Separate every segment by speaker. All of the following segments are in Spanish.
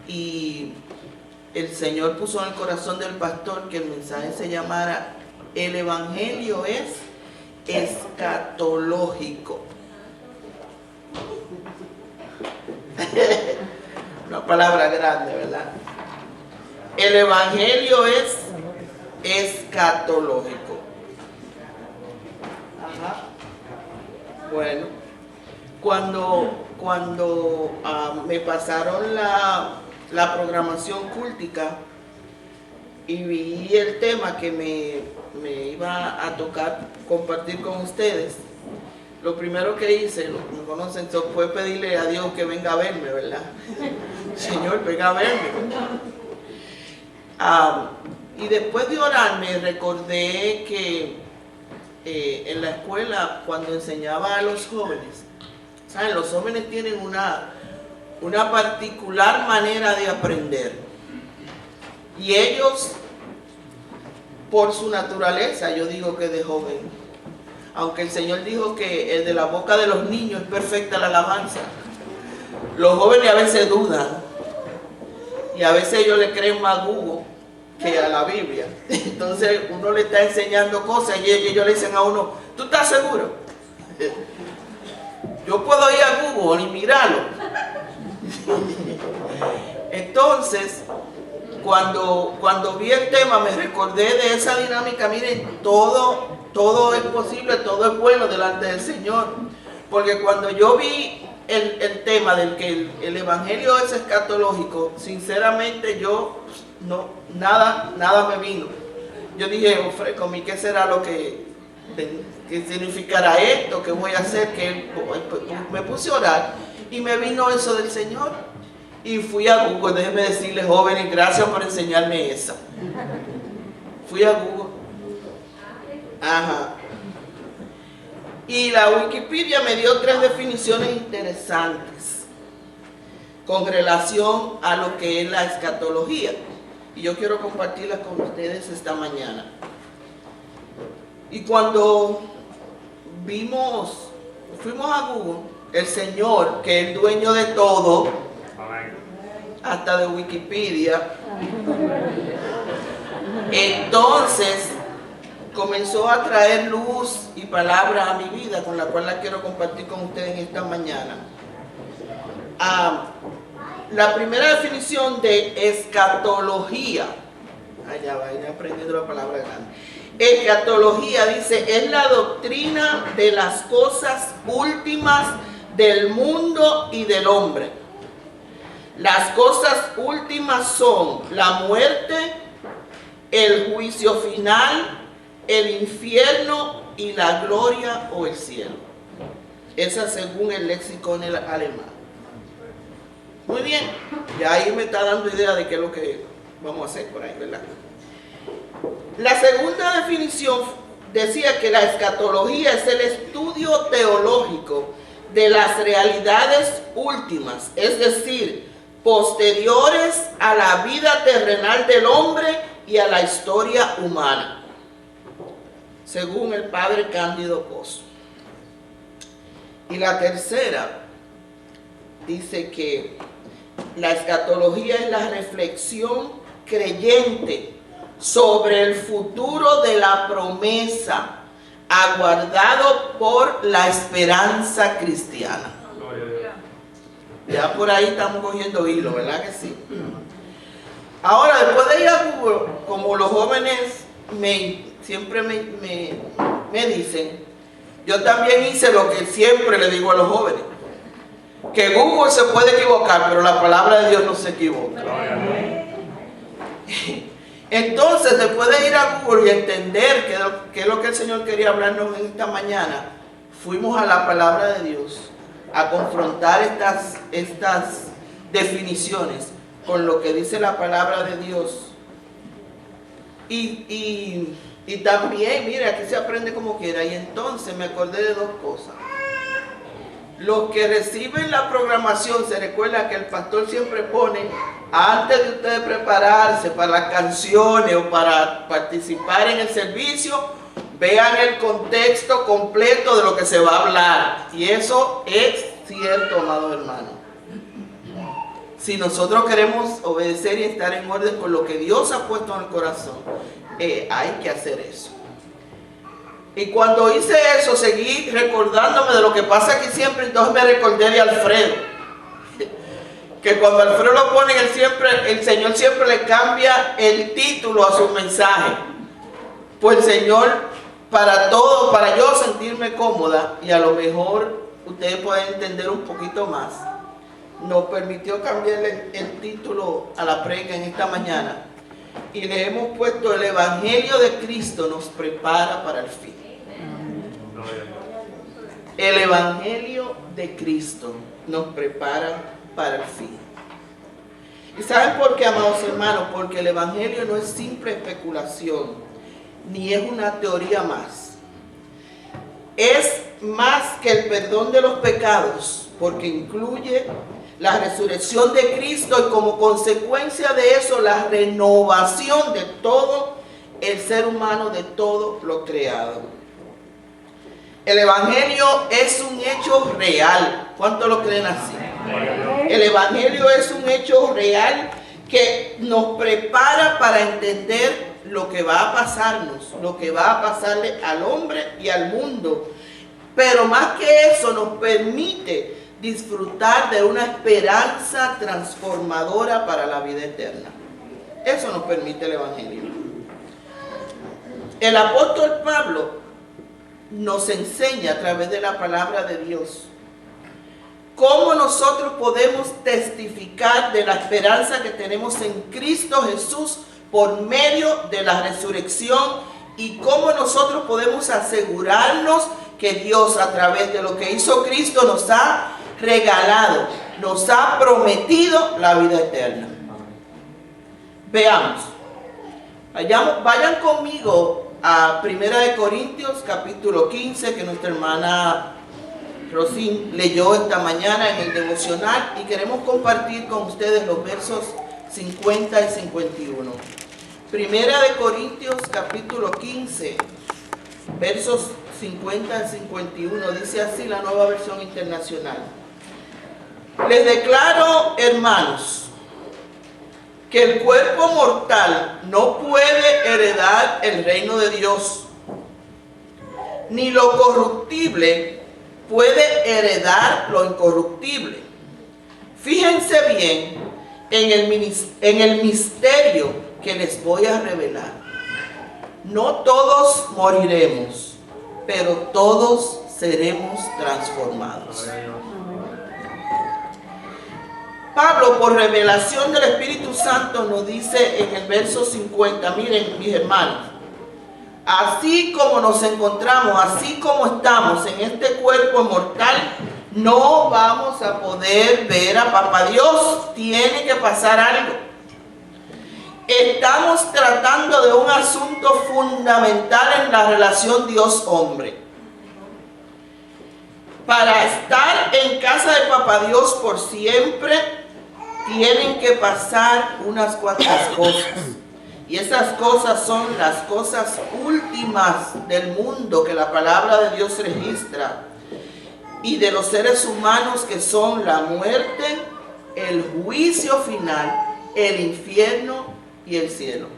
Speaker 1: y el Señor puso en el corazón del pastor que el mensaje se llamara "El Evangelio es escatológico". Una palabra grande, ¿verdad? El Evangelio es escatológico. Ajá. Bueno, cuando me pasaron la programación cultica y vi el tema que me iba a tocar compartir con ustedes, lo primero que hice, los que me conocen, fue pedirle a Dios que venga a verme, ¿verdad? Señor, venga a verme. Y después de orar me recordé que en la escuela, cuando enseñaba a los jóvenes, ¿saben? Los jóvenes tienen una particular manera de aprender. Y ellos, por su naturaleza, yo digo que de joven, aunque el Señor dijo que el de la boca de los niños es perfecta la alabanza, los jóvenes a veces dudan y a veces ellos le creen más a Google que a la Biblia. Entonces uno le está enseñando cosas y ellos le dicen a uno: ¿tú estás seguro? Yo puedo ir a Google y mirarlo. Entonces, cuando vi el tema me recordé de esa dinámica. Miren, todo es posible, todo es bueno delante del Señor. Porque cuando yo vi el tema del que el Evangelio es escatológico, sinceramente yo nada me vino. Yo dije: ofrezco, ¿qué será lo que significará esto? ¿Qué voy a hacer? Me puse a orar y me vino eso del Señor. Y fui a Google. Déjenme decirles, jóvenes, gracias por enseñarme esa. Fui a Google. Ajá. Y la Wikipedia me dio 3 definiciones interesantes con relación a lo que es la escatología. Y yo quiero compartirlas con ustedes esta mañana. Y cuando fuimos a Google, el Señor, que es el dueño de todo, hasta de Wikipedia, entonces comenzó a traer luz y palabra a mi vida, con la cual la quiero compartir con ustedes en esta mañana. La primera definición de escatología, allá va, ya aprendiendo la palabra grande. Escatología, dice, es la doctrina de las cosas últimas del mundo y del hombre. Las cosas últimas son la muerte, el juicio final, el infierno y la gloria o el cielo. Esa según el léxico alemán. Muy bien, ya ahí me está dando idea de qué es lo que vamos a hacer por ahí, ¿verdad? La segunda definición decía que la escatología es el estudio teológico de las realidades últimas, es decir, posteriores a la vida terrenal del hombre y a la historia humana, según el padre Cándido Pozo. Y la tercera dice que la escatología es la reflexión creyente sobre el futuro de la promesa, aguardado por la esperanza cristiana. Ya por ahí estamos cogiendo hilo, ¿verdad que sí? Ahora, después de ir a Google, como los jóvenes siempre me dicen, yo también hice lo que siempre le digo a los jóvenes, que Google se puede equivocar, pero la palabra de Dios no se equivoca. Entonces, después de ir a Google y entender qué es lo que el Señor quería hablarnos en esta mañana, fuimos a la palabra de Dios a confrontar estas definiciones con lo que dice la palabra de Dios. Y también, mire, aquí se aprende como quiera. Y entonces me acordé de 2 cosas. Los que reciben la programación, se recuerda que el pastor siempre pone, antes de ustedes prepararse para las canciones o para participar en el servicio, vean el contexto completo de lo que se va a hablar. Y eso es cierto, amados hermanos. si nosotros queremos obedecer y estar en orden con lo que Dios ha puesto en el corazón, hay que hacer eso. Y cuando hice eso, seguí recordándome de lo que pasa aquí siempre, entonces me recordé de Alfredo. Que cuando Alfredo lo pone, el Señor siempre le cambia el título a su mensaje. Pues el Señor, para yo sentirme cómoda, y a lo mejor ustedes pueden entender un poquito más, nos permitió cambiarle el título a la predica en esta mañana. Y le hemos puesto: el Evangelio de Cristo nos prepara para el fin. El Evangelio de Cristo nos prepara para el fin. ¿Y saben por qué, amados hermanos? Porque el Evangelio no es simple especulación, ni es una teoría más. Es más que el perdón de los pecados, porque incluye la resurrección de Cristo y como consecuencia de eso la renovación de todo el ser humano, de todo lo creado. El Evangelio es un hecho real. ¿Cuántos lo creen así? El Evangelio es un hecho real que nos prepara para entender lo que va a pasarnos, lo que va a pasarle al hombre y al mundo. Pero más que eso, nos permite disfrutar de una esperanza transformadora para la vida eterna. Eso nos permite el Evangelio. El apóstol Pablo nos enseña a través de la palabra de Dios cómo nosotros podemos testificar de la esperanza que tenemos en Cristo Jesús por medio de la resurrección, y cómo nosotros podemos asegurarnos que Dios, a través de lo que hizo Cristo, nos ha regalado, nos ha prometido la vida eterna. Veamos. Vayan conmigo a 1 Corintios capítulo 15, que nuestra hermana Rosín leyó esta mañana en el devocional, y queremos compartir con ustedes los versos 50 y 51. 1 Corintios capítulo 15, versos 50 y 51, dice así la Nueva Versión Internacional. Les declaro, hermanos, que el cuerpo mortal no puede heredar el reino de Dios, ni lo corruptible puede heredar lo incorruptible. Fíjense bien en el misterio que les voy a revelar. No todos moriremos, pero todos seremos transformados. Pablo, por revelación del Espíritu Santo, nos dice en el verso 50, miren, mis hermanos, así como nos encontramos, así como estamos en este cuerpo mortal, no vamos a poder ver a Papá Dios. Tiene que pasar algo. Estamos tratando de un asunto fundamental en la relación Dios-hombre. Para estar en casa de Papá Dios por siempre, tienen que pasar unas cuantas cosas. Y esas cosas son las cosas últimas del mundo que la palabra de Dios registra, y de los seres humanos, que son la muerte, el juicio final, el infierno y el cielo.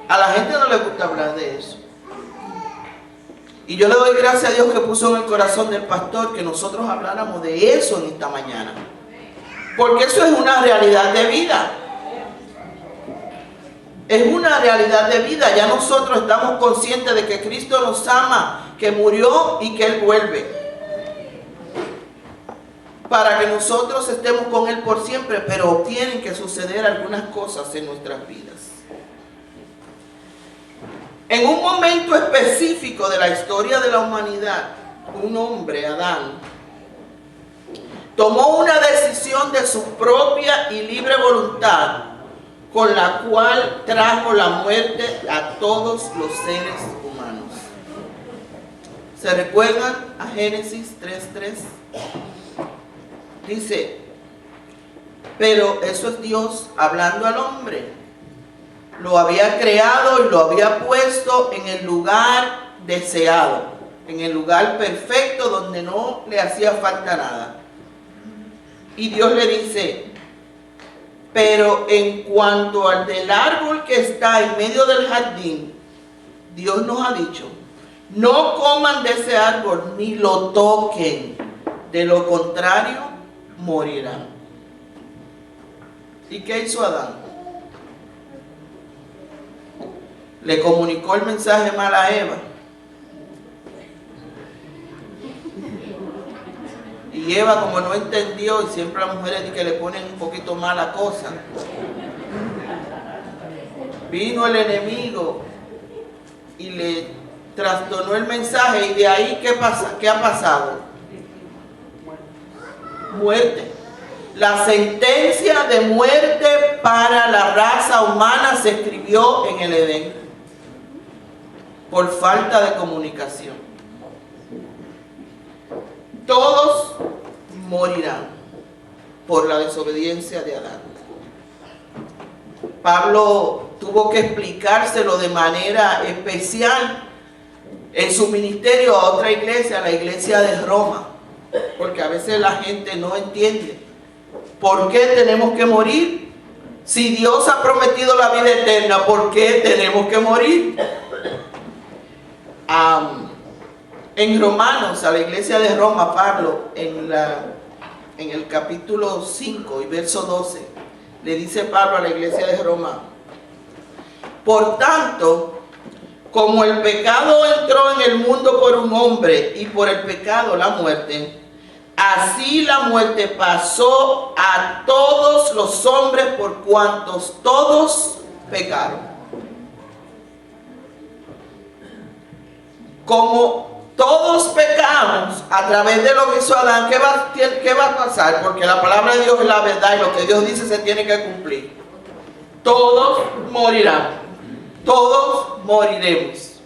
Speaker 1: A la gente no le gusta hablar de eso. Y yo le doy gracias a Dios que puso en el corazón del pastor que nosotros habláramos de eso en esta mañana. Porque eso es una realidad de vida. Es una realidad de vida. Ya nosotros estamos conscientes de que Cristo nos ama, que murió y que Él vuelve, para que nosotros estemos con Él por siempre. Pero tienen que suceder algunas cosas en nuestras vidas. En un momento específico de la historia de la humanidad, un hombre, Adán, tomó una decisión de su propia y libre voluntad, con la cual trajo la muerte a todos los seres humanos. ¿Se recuerdan a Génesis 3:3? Dice, pero eso es Dios hablando al hombre. Lo había creado y lo había puesto en el lugar deseado, en el lugar perfecto donde no le hacía falta nada. Y Dios le dice, Pero en cuanto al del árbol que está en medio del jardín, Dios nos ha dicho, no coman de ese árbol ni lo toquen, de lo contrario morirán. ¿Y qué hizo Adán? Le comunicó el mensaje mal a Eva. Y Eva, como no entendió, y siempre las mujeres que le ponen un poquito mala cosa, vino el enemigo y le trastornó el mensaje. Y de ahí, ¿qué ha pasado? Muerte. La sentencia de muerte para la raza humana se escribió en el Edén por falta de comunicación. Todos morirán por la desobediencia de Adán. Pablo tuvo que explicárselo de manera especial en su ministerio a otra iglesia, a la iglesia de Roma, porque a veces la gente no entiende por qué tenemos que morir. Si Dios ha prometido la vida eterna, ¿por qué tenemos que morir? En Romanos, a la iglesia de Roma, Pablo, en el capítulo 5 y verso 12, le dice Pablo a la iglesia de Roma: por tanto, como el pecado entró en el mundo por un hombre y por el pecado la muerte, así la muerte pasó a todos los hombres por cuantos todos pecaron. Como todos pecamos a través de lo que hizo Adán, ¿qué va a pasar? Porque la palabra de Dios es la verdad y lo que Dios dice se tiene que cumplir. Todos morirán. Todos moriremos.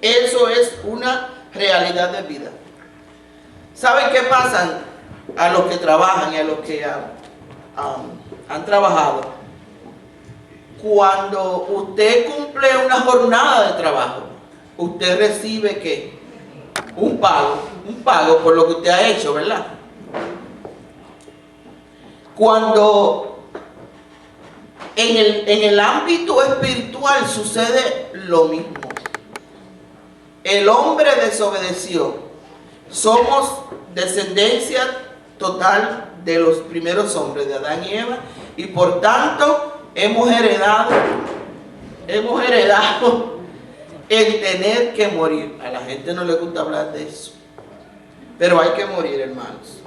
Speaker 1: Eso es una realidad de vida. ¿Saben qué pasa a los que trabajan y a los que han trabajado? Cuando usted cumple una jornada de trabajo, usted recibe ¿qué? Un pago por lo que usted ha hecho, ¿verdad? Cuando en el ámbito espiritual sucede lo mismo. El hombre desobedeció. Somos descendencia total de los primeros hombres, de Adán y Eva, y por tanto hemos heredado el tener que morir. A la gente no le gusta hablar de eso, pero hay que morir, hermanos.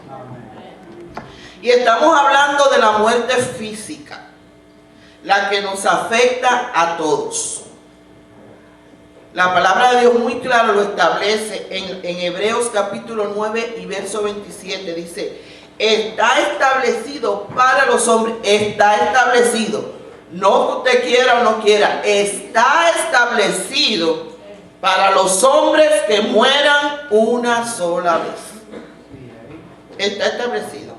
Speaker 1: Y estamos hablando de la muerte física, la que nos afecta a todos. La palabra de Dios muy claro lo establece en Hebreos capítulo 9 y verso 27. Dice, está establecido para los hombres, está establecido. No que usted quiera o no quiera, está establecido para los hombres que mueran una sola vez. Está establecido.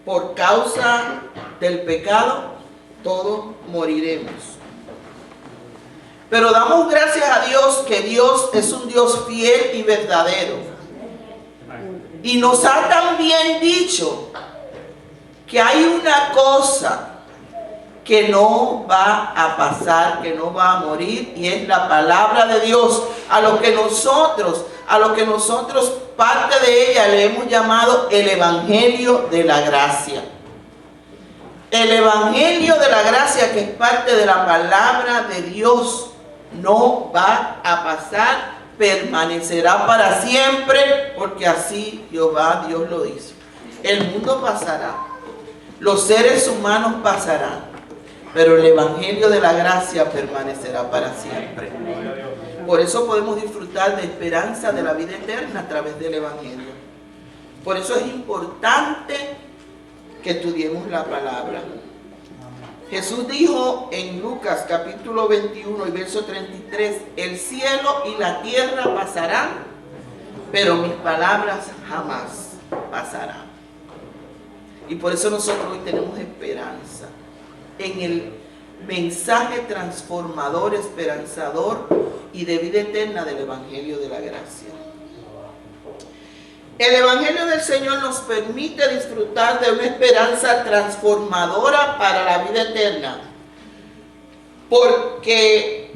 Speaker 1: Por causa del pecado, todos moriremos. Pero damos gracias a Dios que Dios es un Dios fiel y verdadero. Y nos ha también dicho que hay una cosa que no va a pasar, que no va a morir, y es la palabra de Dios, a lo que nosotros, parte de ella le hemos llamado el Evangelio de la Gracia. El Evangelio de la Gracia, que es parte de la palabra de Dios, no va a pasar, permanecerá para siempre, porque así Jehová Dios lo hizo. El mundo pasará, los seres humanos pasarán, pero el Evangelio de la Gracia permanecerá para siempre. Por eso podemos disfrutar de esperanza de la vida eterna a través del Evangelio. Por eso es importante que estudiemos la palabra. Jesús dijo en Lucas capítulo 21 y verso 33, el cielo y la tierra pasarán, pero mis palabras jamás pasarán. Y por eso nosotros hoy tenemos esperanza en el mensaje transformador, esperanzador y de vida eterna del Evangelio de la Gracia. El Evangelio del Señor nos permite disfrutar de una esperanza transformadora para la vida eterna, porque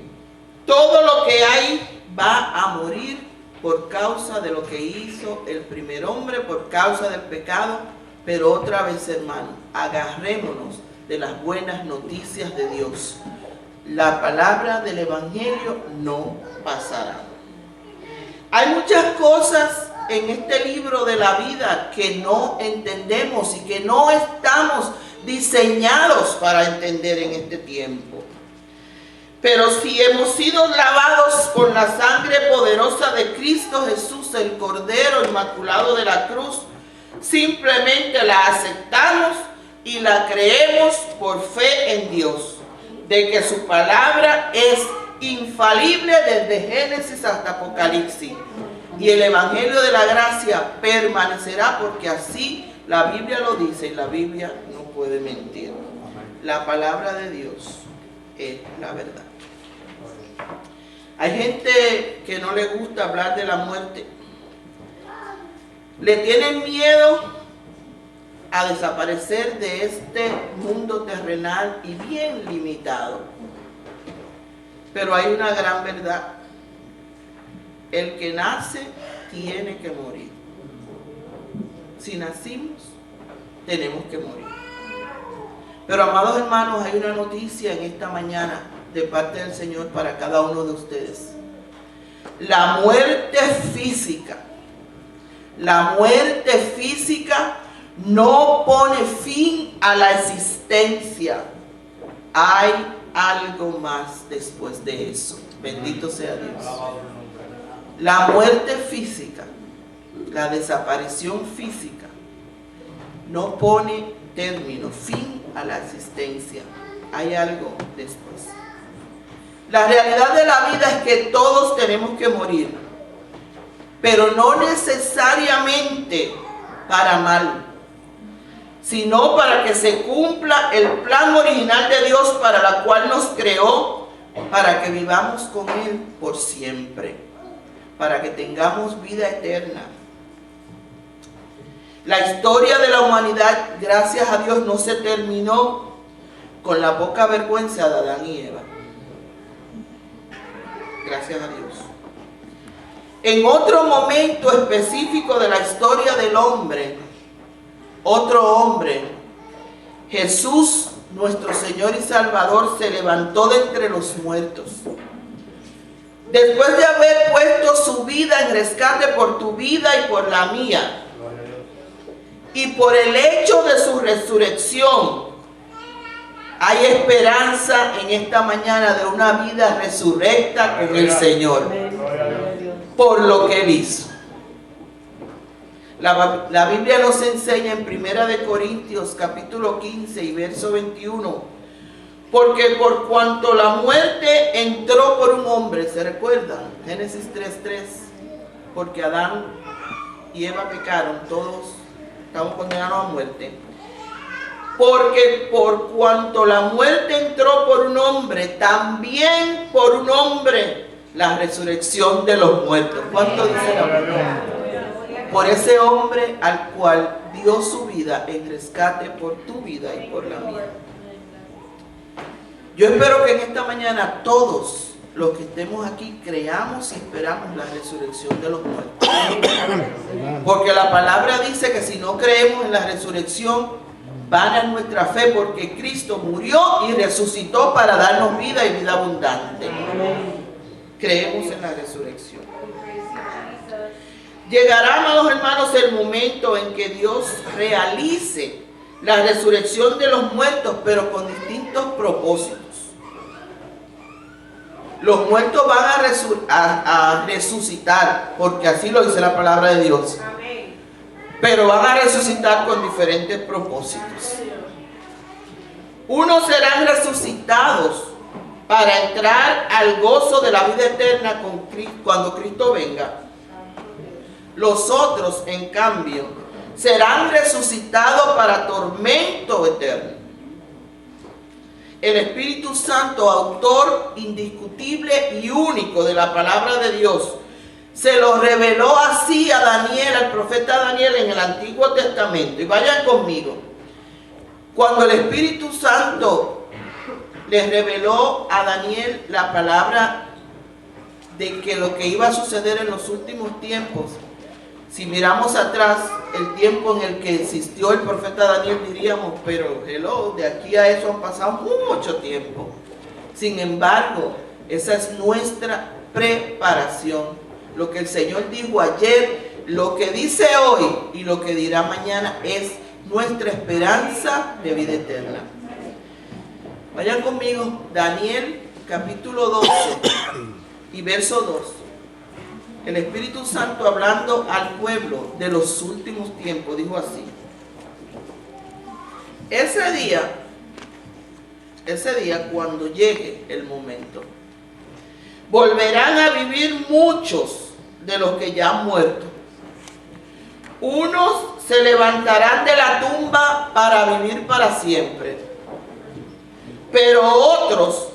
Speaker 1: todo lo que hay va a morir por causa de lo que hizo el primer hombre, por causa del pecado. Pero otra vez, hermanos, agarrémonos de las buenas noticias de Dios. La palabra del Evangelio no pasará. Hay muchas cosas en este libro de la vida que no entendemos y que no estamos diseñados para entender en este tiempo. Pero si hemos sido lavados con la sangre poderosa de Cristo Jesús, el Cordero Inmaculado de la cruz, simplemente la aceptamos y la creemos por fe en Dios, de que su palabra es infalible desde Génesis hasta Apocalipsis. Y el Evangelio de la gracia permanecerá porque así la Biblia lo dice y la Biblia no puede mentir. La palabra de Dios es la verdad. Hay gente que no le gusta hablar de la muerte. Le tienen miedo a desaparecer de este mundo terrenal y bien limitado. Pero hay una gran verdad. El que nace tiene que morir. Si nacimos, tenemos que morir. Pero, amados hermanos, hay una noticia en esta mañana de parte del Señor para cada uno de ustedes. La muerte física no pone fin a la existencia. Hay algo más después de eso. Bendito sea Dios. La muerte física, la desaparición física, no pone término, fin a la existencia. Hay algo después. La realidad de la vida es que todos tenemos que morir, pero no necesariamente para mal, sino para que se cumpla el plan original de Dios para la cual nos creó, para que vivamos con Él por siempre, para que tengamos vida eterna. La historia de la humanidad, gracias a Dios, no se terminó con la poca vergüenza de Adán y Eva. Gracias a Dios. En otro momento específico de la historia del hombre, otro hombre, Jesús, nuestro Señor y Salvador, se levantó de entre los muertos. Después de haber puesto su vida en rescate por tu vida y por la mía, y por el hecho de su resurrección, hay esperanza en esta mañana de una vida resurrecta con el Señor, por lo que Él hizo. La Biblia nos enseña en 1 Corintios capítulo 15 y verso 21, porque por cuanto la muerte entró por un hombre, ¿se recuerdan? Génesis 3:3, porque Adán y Eva pecaron, todos estamos condenados a muerte. Porque por cuanto la muerte entró por un hombre, también por un hombre la resurrección de los muertos. ¿Cuánto dice la Biblia? Por ese hombre al cual dio su vida en rescate por tu vida y por la mía. Yo espero que en esta mañana todos los que estemos aquí creamos y esperamos la resurrección de los muertos. Porque la palabra dice que si no creemos en la resurrección, vana es nuestra fe, porque Cristo murió y resucitó para darnos vida y vida abundante. Creemos en la resurrección. Llegará, amados hermanos, el momento en que Dios realice la resurrección de los muertos, pero con distintos propósitos. Los muertos van a resucitar, porque así lo dice la palabra de Dios. Pero van a resucitar con diferentes propósitos. Unos serán resucitados para entrar al gozo de la vida eterna con Cristo, cuando Cristo venga. Los otros, en cambio, serán resucitados para tormento eterno. El Espíritu Santo, autor indiscutible y único de la palabra de Dios, se lo reveló así a Daniel, al profeta Daniel, en el Antiguo Testamento. Y vayan conmigo. Cuando el Espíritu Santo le reveló a Daniel la palabra de que lo que iba a suceder en los últimos tiempos, si miramos atrás el tiempo en el que existió el profeta Daniel, diríamos, pero hello, de aquí a eso han pasado mucho tiempo. Sin embargo, esa es nuestra preparación. Lo que el Señor dijo ayer, lo que dice hoy y lo que dirá mañana es nuestra esperanza de vida eterna. Vayan conmigo, Daniel capítulo 12 y verso 2. El Espíritu Santo hablando al pueblo de los últimos tiempos dijo así: ese día cuando llegue el momento, volverán a vivir muchos de los que ya han muerto. Unos se levantarán de la tumba para vivir para siempre, pero otros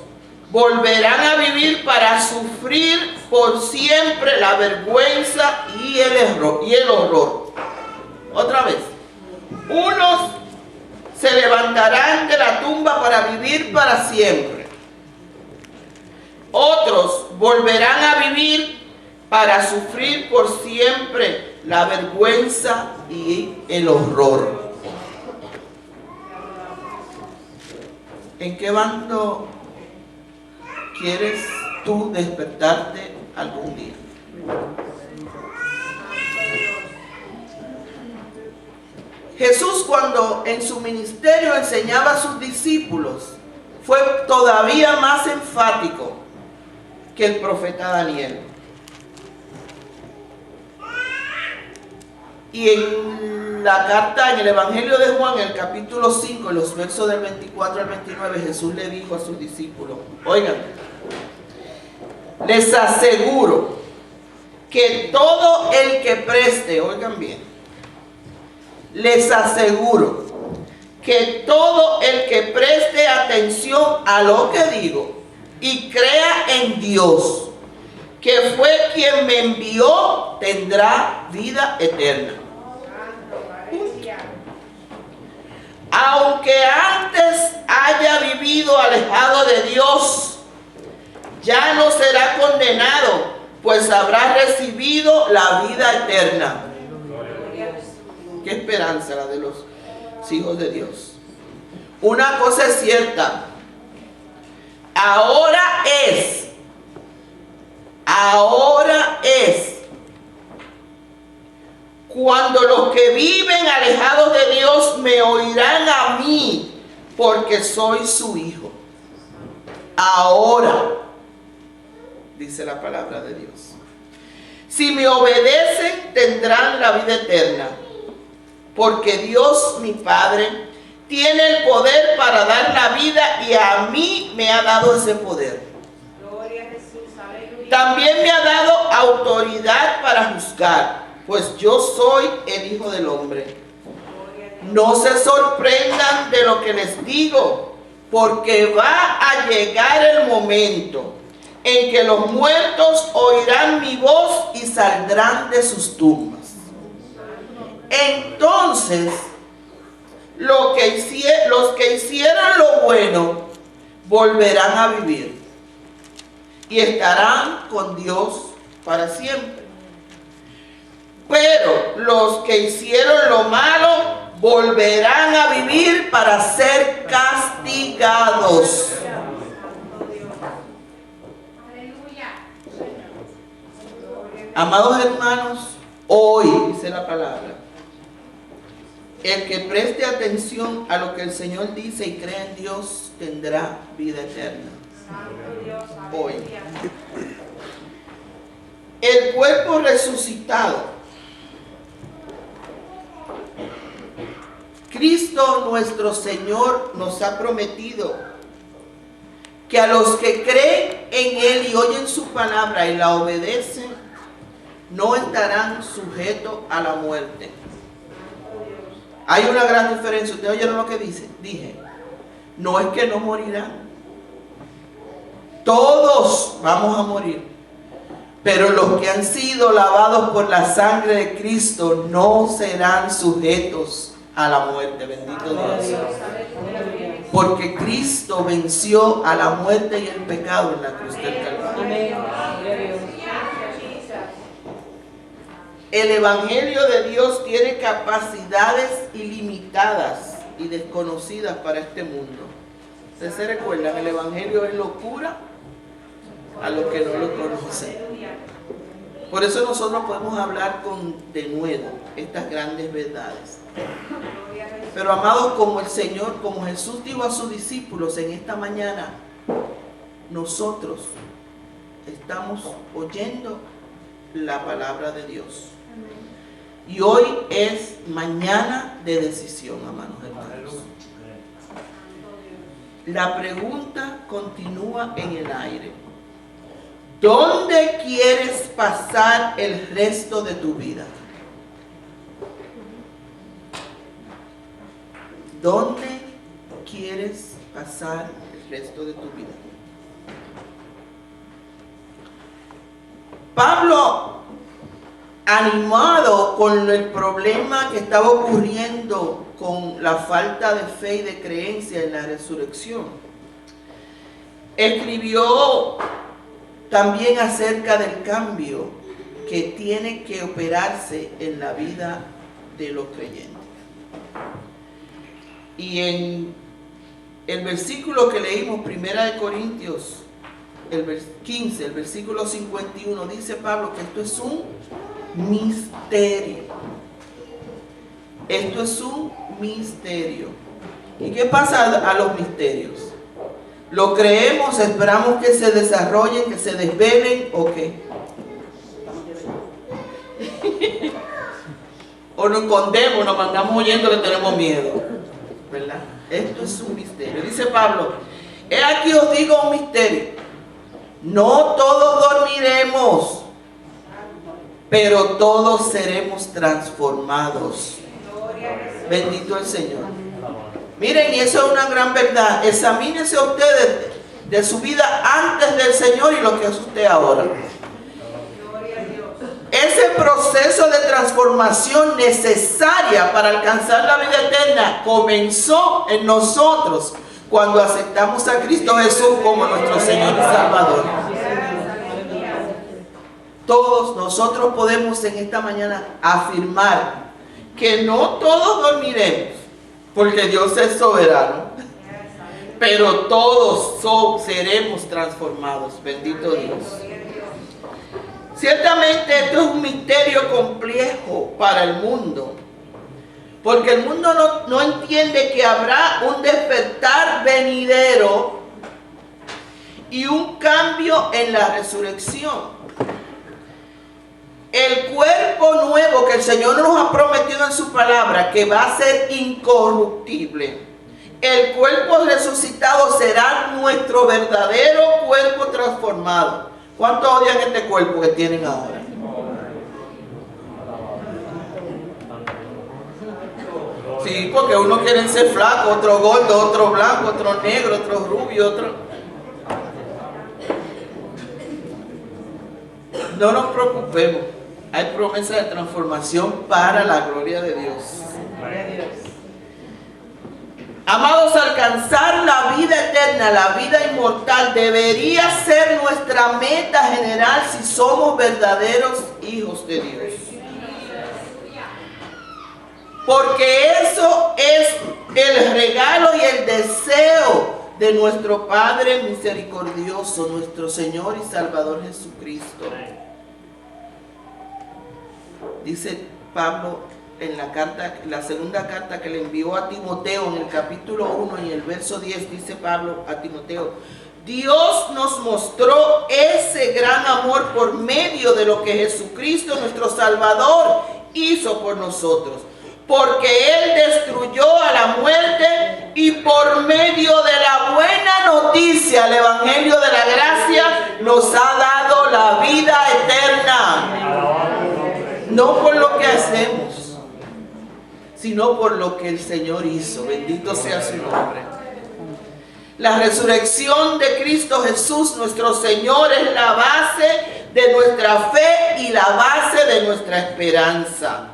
Speaker 1: volverán a vivir para sufrir por siempre la vergüenza y el horror. Otra vez. Unos se levantarán de la tumba para vivir para siempre. Otros volverán a vivir para sufrir por siempre la vergüenza y el horror. ¿En qué bando quieres tú despertarte algún día? Jesús, cuando en su ministerio enseñaba a sus discípulos, fue todavía más enfático que el profeta Daniel. Y en la carta, en el Evangelio de Juan, en el capítulo 5, en los versos del 24 al 29, Jesús le dijo a sus discípulos: oigan, les aseguro que todo el que preste, oigan bien, les aseguro que todo el que preste atención a lo que digo y crea en Dios, que fue quien me envió, tendrá vida eterna. Aunque antes haya vivido alejado de Dios, ya no será condenado, pues habrá recibido la vida eterna. Qué esperanza la de los hijos de Dios. Una cosa es cierta: ahora es cuando los que viven alejados de Dios me oirán a mí, porque soy su hijo. Ahora, dice la palabra de Dios. Si me obedecen, tendrán la vida eterna, porque Dios, mi Padre, tiene el poder para dar la vida y a mí me ha dado ese poder. Gloria a Jesús, aleluya. También me ha dado autoridad para juzgar, pues yo soy el Hijo del Hombre. No se sorprendan de lo que les digo, porque va a llegar el momento en que los muertos oirán mi voz y saldrán de sus tumbas. Entonces, los que hicieron lo bueno volverán a vivir y estarán con Dios para siempre. Pero los que hicieron lo malo volverán a vivir para ser castigados. Amados hermanos, hoy, dice la palabra, el que preste atención a lo que el Señor dice y cree en Dios tendrá vida eterna. Hoy. El cuerpo resucitado. Cristo nuestro Señor nos ha prometido que a los que creen en Él y oyen su palabra y la obedecen, no estarán sujetos a la muerte. Hay una gran diferencia. ¿Ustedes oyeron lo que dije? No es que no morirán. Todos vamos a morir. Pero los que han sido lavados por la sangre de Cristo no serán sujetos a la muerte. Bendito Dios. Porque Cristo venció a la muerte y el pecado en la cruz del Calvario. El Evangelio de Dios tiene capacidades ilimitadas y desconocidas para este mundo. ¿Ustedes se recuerdan? El Evangelio es locura a los que no lo conocen. Por eso nosotros podemos hablar con denuedo estas grandes verdades. Pero amados, como el Señor, como Jesús dijo a sus discípulos en esta mañana, nosotros estamos oyendo la palabra de Dios. Y hoy es mañana de decisión, amados hermanos. La pregunta continúa en el aire. ¿Dónde quieres pasar el resto de tu vida? ¿Dónde quieres pasar el resto de tu vida? Pablo, animado con el problema que estaba ocurriendo con la falta de fe y de creencia en la resurrección, escribió también acerca del cambio que tiene que operarse en la vida de los creyentes. Y en el versículo que leímos, 1 Corintios 15, el versículo 51, dice Pablo que esto es un misterio. Esto es un misterio. ¿Y qué pasa a los misterios? ¿Lo creemos, esperamos que se desarrollen, que se desvelen o qué? O nos escondemos, nos mandamos huyendo, le tenemos miedo, ¿verdad? Esto es un misterio. Dice Pablo, he aquí os digo un misterio. No todos dormiremos, pero todos seremos transformados. Bendito el Señor. Miren, y eso es una gran verdad. Examínense ustedes de su vida antes del Señor y lo que es usted ahora. Ese proceso de transformación necesaria para alcanzar la vida eterna comenzó en nosotros cuando aceptamos a Cristo Jesús como nuestro Señor y Salvador. Todos nosotros podemos en esta mañana afirmar que no todos dormiremos, porque Dios es soberano, pero todos seremos transformados. Bendito Dios. Ciertamente esto es un misterio complejo para el mundo, porque el mundo no entiende que habrá un despertar venidero y un cambio en la resurrección. El cuerpo nuevo que el Señor nos ha prometido en su palabra, que va a ser incorruptible. El cuerpo resucitado será nuestro verdadero cuerpo transformado. ¿Cuántos odian este cuerpo que tienen ahora? Sí, porque uno quiere ser flaco, otro gordo, otro blanco, otro negro, otro rubio, otro... No nos preocupemos. Hay promesa de transformación para la gloria de Dios. Amados, alcanzar la vida eterna, la vida inmortal, debería ser nuestra meta general si somos verdaderos hijos de Dios. Porque eso es el regalo y el deseo de nuestro Padre misericordioso, nuestro Señor y Salvador Jesucristo. Dice Pablo en la segunda carta que le envió a Timoteo, en el capítulo 1 y el verso 10, dice Pablo a Timoteo: Dios nos mostró ese gran amor por medio de lo que Jesucristo, nuestro Salvador, hizo por nosotros. Porque Él destruyó a la muerte y por medio de la buena noticia, el Evangelio de la gracia, nos ha dado la vida eterna. No por lo que hacemos, sino por lo que el Señor hizo. Bendito sea su nombre. La resurrección de Cristo Jesús, nuestro Señor, es la base de nuestra fe y la base de nuestra esperanza.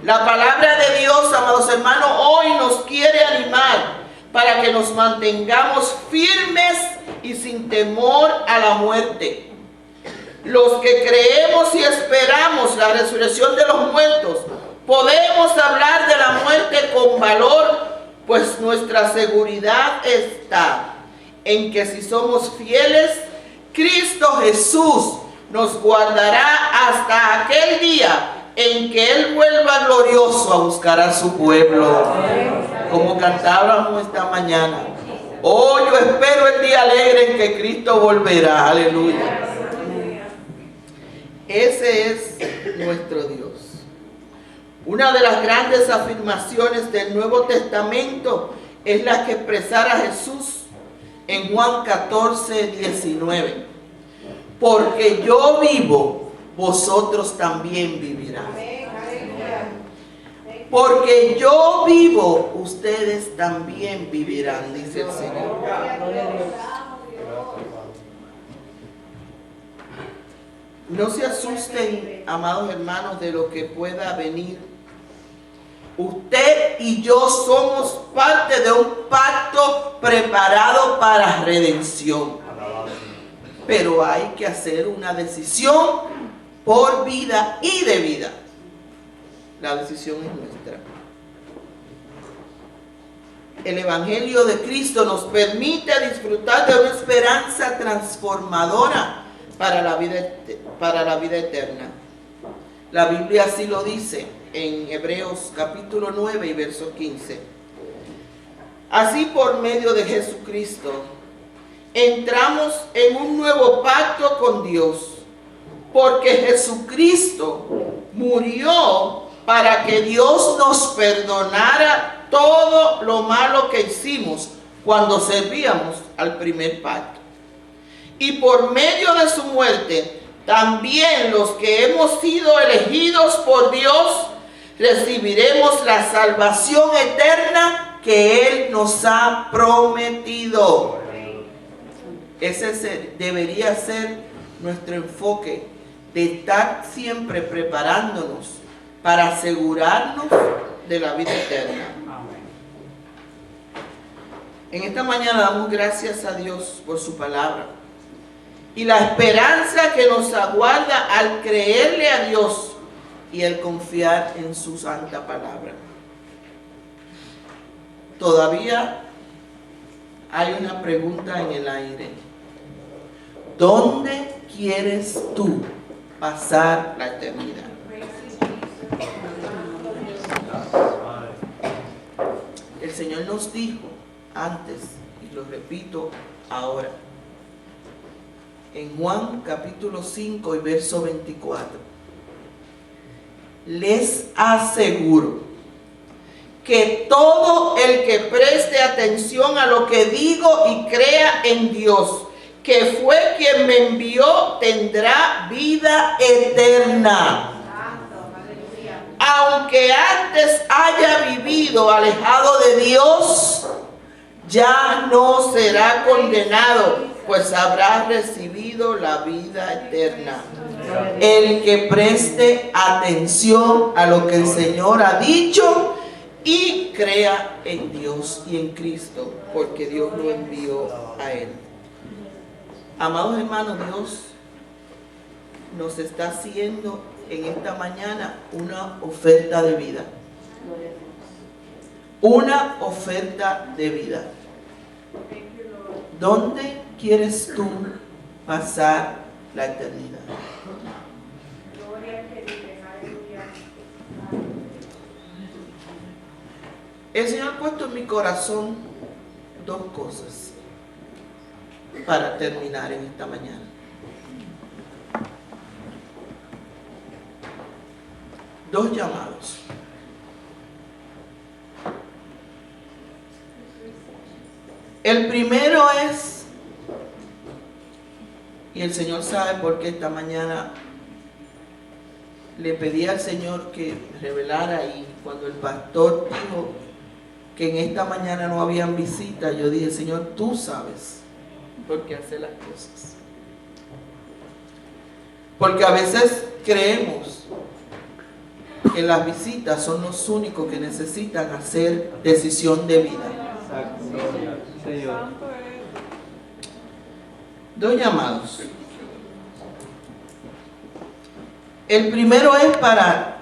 Speaker 1: La palabra de Dios, amados hermanos, hoy nos quiere animar para que nos mantengamos firmes y sin temor a la muerte. Los que creemos y esperamos la resurrección de los muertos, podemos hablar de la muerte con valor, pues nuestra seguridad está en que si somos fieles, Cristo Jesús nos guardará hasta aquel día en que Él vuelva glorioso a buscar a su pueblo. Como cantábamos esta mañana. Oh, yo espero el día alegre en que Cristo volverá. Aleluya. Ese es nuestro Dios. Una de las grandes afirmaciones del Nuevo Testamento es la que expresara Jesús en Juan 14, 19. Porque yo vivo, vosotros también vivirán. Porque yo vivo, ustedes también vivirán, dice el Señor. No se asusten, amados hermanos, de lo que pueda venir. Usted y yo somos parte de un pacto preparado para redención. Pero hay que hacer una decisión por vida y de vida. La decisión es nuestra. El Evangelio de Cristo nos permite disfrutar de una esperanza transformadora para la vida eterna. La Biblia así lo dice en Hebreos capítulo 9 y verso 15. Así, por medio de Jesucristo, entramos en un nuevo pacto con Dios, porque Jesucristo murió para que Dios nos perdonara todo lo malo que hicimos cuando servíamos al primer pacto. Y por medio de su muerte, también los que hemos sido elegidos por Dios, recibiremos la salvación eterna que Él nos ha prometido. Ese debería ser nuestro enfoque, de estar siempre preparándonos para asegurarnos de la vida eterna. En esta mañana damos gracias a Dios por su palabra y la esperanza que nos aguarda al creerle a Dios y al confiar en su santa palabra. Todavía hay una pregunta en el aire. ¿Dónde quieres tú pasar la eternidad? El Señor nos dijo antes, y lo repito ahora, en Juan capítulo 5 y verso 24. Les aseguro que todo el que preste atención a lo que digo y crea en Dios, que fue quien me envió, tendrá vida eterna. Aunque antes haya vivido alejado de Dios, ya no será condenado, pues habrá recibido la vida eterna. El que preste atención a lo que el Señor ha dicho y crea en Dios y en Cristo, porque Dios lo envió a Él. Amados hermanos, Dios nos está haciendo en esta mañana una oferta de vida. Una oferta de vida. ¿Dónde quieres tú pasar la eternidad? El Señor ha puesto en mi corazón dos cosas para terminar en esta mañana. Dos llamados. El primero es, y el Señor sabe por qué esta mañana le pedí al Señor que revelara, y cuando el pastor dijo que en esta mañana no habían visitas, yo dije, Señor, tú sabes por qué hace las cosas. Porque a veces creemos que las visitas son los únicos que necesitan hacer decisión de vida.
Speaker 2: Exacto. Señor.
Speaker 1: Dos llamados. El primero es para